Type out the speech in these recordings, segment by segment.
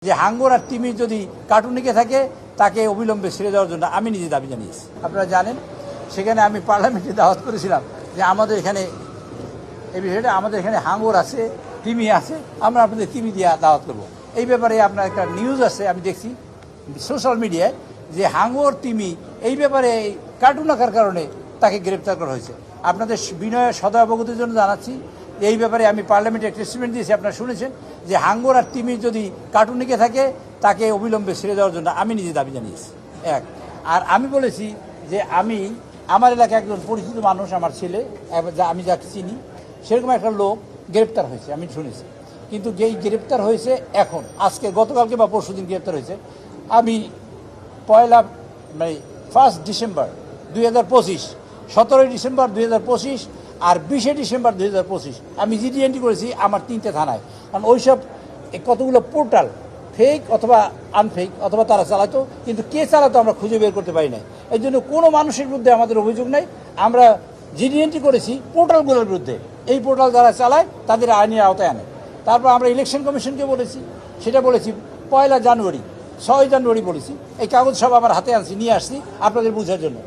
যে হাঙ্গর আর তিমি যদি কার্টুনিকে থাকে তাকে অবিলম্বে ছেড়ে দেওয়ার জন্য আমি নিজে দাবি জানিয়েছি। আপনারা জানেন সেখানে আমি পার্লামেন্টে দাওয়াত করেছিলাম যে আমাদের এখানে এই বিষয়টা আমাদের এখানে হাঙ্গর আছে, তিমি আছে, আমরা আপনাদের তিমি দিয়ে দাওয়াত করবো। এই ব্যাপারে আপনার একটা নিউজ আছে, আমি দেখছি সোশ্যাল মিডিয়ায় যে হাঙ্গর তিমি এই ব্যাপারে কার্টুন আঁকার কারণে তাকে গ্রেপ্তার করা হয়েছে। আপনাদের বিনয়ের সদয় অবগতির জন্য জানাচ্ছি এই ব্যাপারে আমি পার্লামেন্টে একটা স্টেটমেন্ট দিয়েছি, আপনারা শুনেছেন যে হাঙ্গর আর তিমি যদি কার্টুনিকে থাকে তাকে অবিলম্বে ছেড়ে দেওয়ার জন্য আমি নিজে দাবি জানিয়েছি। এক আর আমি বলেছি যে আমি আমার এলাকায় একজন পরিচিত মানুষ, আমার ছেলে, আমি যাকে চিনি সেরকম একটা লোক গ্রেপ্তার হয়েছে আমি শুনেছি, কিন্তু যেই গ্রেপ্তার হয়েছে এখন আজকে গতকালকে বা পরশু দিন গ্রেপ্তার হয়েছে, আমি 1 ডিসেম্বর 2025, 17 ডিসেম্বর 2025 আর 20 ডিসেম্বর 2025 আমি জিডি এন্ট্রি করেছি আমার 3টে থানায়। কারণ ওইসব কতগুলো পোর্টাল ফেক অথবা আনফেক অথবা তারা চালাতো, কিন্তু কে চালাতো আমরা খুঁজে বের করতে পারি না। এই জন্য কোনো মানুষের বিরুদ্ধে আমাদের অভিযোগ নাই, আমরা জিডি এন্ট্রি করেছি পোর্টালগুলোর বিরুদ্ধে। এই পোর্টাল যারা চালায় তাদের আইনের আওতায় আনে। তারপর আমরা ইলেকশন কমিশনকে বলেছি, সেটা বলেছি 1 জানুয়ারি 6 জানুয়ারি বলেছি। এই কাগজ সব আমার হাতে আনছি, নিয়ে আসছি আপনাদের বোঝার জন্য।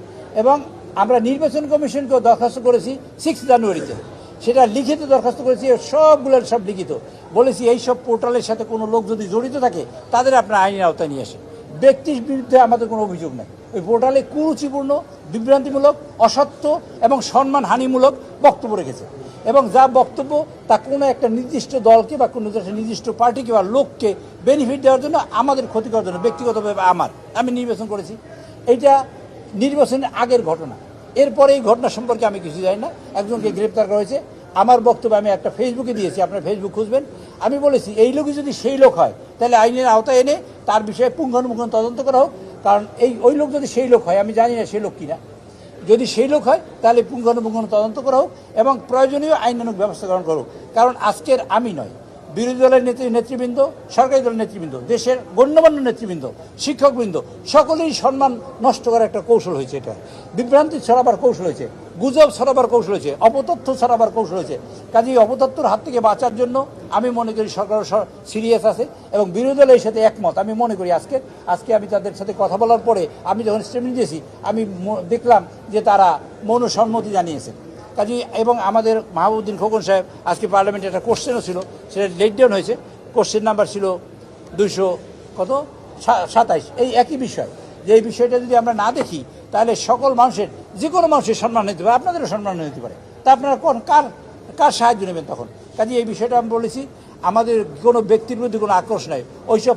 এবং আমরা নির্বাচন কমিশনকেও দরখাস্ত করেছি 6 জানুয়ারিতে, সেটা লিখিত দরখাস্ত করেছি, সবগুলোর সব লিখিত বলেছি এই সব পোর্টালের সাথে কোনো লোক যদি জড়িত থাকে তাদের আপনার আইনের আওতায় নিয়ে আসে। ব্যক্তির বিরুদ্ধে আমাদের কোনো অভিযোগ নাই। ওই পোর্টালে কুরুচিপূর্ণ, বিভ্রান্তিমূলক, অসত্য এবং সম্মানহানিমূলক বক্তব্য রেখেছে, এবং যা বক্তব্য তা কোনো একটা নির্দিষ্ট দলকে বা কোনো একটা নির্দিষ্ট পার্টিকে বা লোককে বেনিফিট দেওয়ার জন্য, আমাদের ক্ষতি করার জন্য ব্যক্তিগতভাবে আমি নির্বাচন করেছি। এইটা নির্বাচনের আগের ঘটনা, এরপরে এই ঘটনা সম্পর্কে আমি কিছু জানি না। একজনকে গ্রেপ্তার করা হয়েছে, আমার বক্তব্য আমি একটা ফেসবুকে দিয়েছি, আপনারা ফেসবুক খুঁজবেন। আমি বলেছি এই লোকই যদি সেই লোক হয় তাহলে আইনের আওতায় এনে তার বিষয়ে পুঙ্খানুপুঙ্খ তদন্ত করা হোক। কারণ ওই লোক যদি সেই লোক হয়, আমি জানি না সেই লোক কিনা, যদি সেই লোক হয় তাহলে পুঙ্খানুপুঙ্খ তদন্ত করা হোক এবং প্রয়োজনীয় আইনানুগ ব্যবস্থা গ্রহণ করুক। কারণ আজকের আমি নয়, বিরোধী দলের নেতৃবৃন্দ, সরকারি দলের নেতৃবৃন্দ, দেশের গণ্যমান্য নেতৃবৃন্দ, শিক্ষকবৃন্দ সকলেই সম্মান নষ্ট করার একটা কৌশল হয়েছে। এটা বিভ্রান্তি ছড়াবার কৌশল হয়েছে, গুজব ছড়াবার কৌশল হয়েছে, অপতথ্য ছড়াবার কৌশল হয়েছে। কাজেই অপতথ্যর হাত থেকে বাঁচার জন্য আমি মনে করি সরকার সিরিয়াস আছে এবং বিরোধী দলের সাথে একমত। আমি মনে করি আজকে আমি তাদের সাথে কথা বলার পরে আমি যখন স্টেটমেন্ট দিয়েছি আমি দেখলাম যে তারা মৌনসম্মতি জানিয়েছে। কাজী এবং আমাদের মাহবুবউদ্দিন খোকন সাহেব আজকে পার্লামেন্টে একটা কোশ্চেনও ছিল, সেটা লেট ডাউন হয়েছে। কোশ্চেন নাম্বার ছিল 227। এই একই বিষয়, যে এই বিষয়টা যদি আমরা না দেখি তাহলে সকল মানুষের, যে কোনো মানুষের সম্মান হতে পারে, আপনাদেরও সম্মান হতে পারে। তা আপনারা কার সাহায্য নেবেন তখন? কাজে এই বিষয়টা আমি বলেছি, আমাদের কোনো ব্যক্তির বিরুদ্ধে কোনো আক্রোশ নাই। ওইসব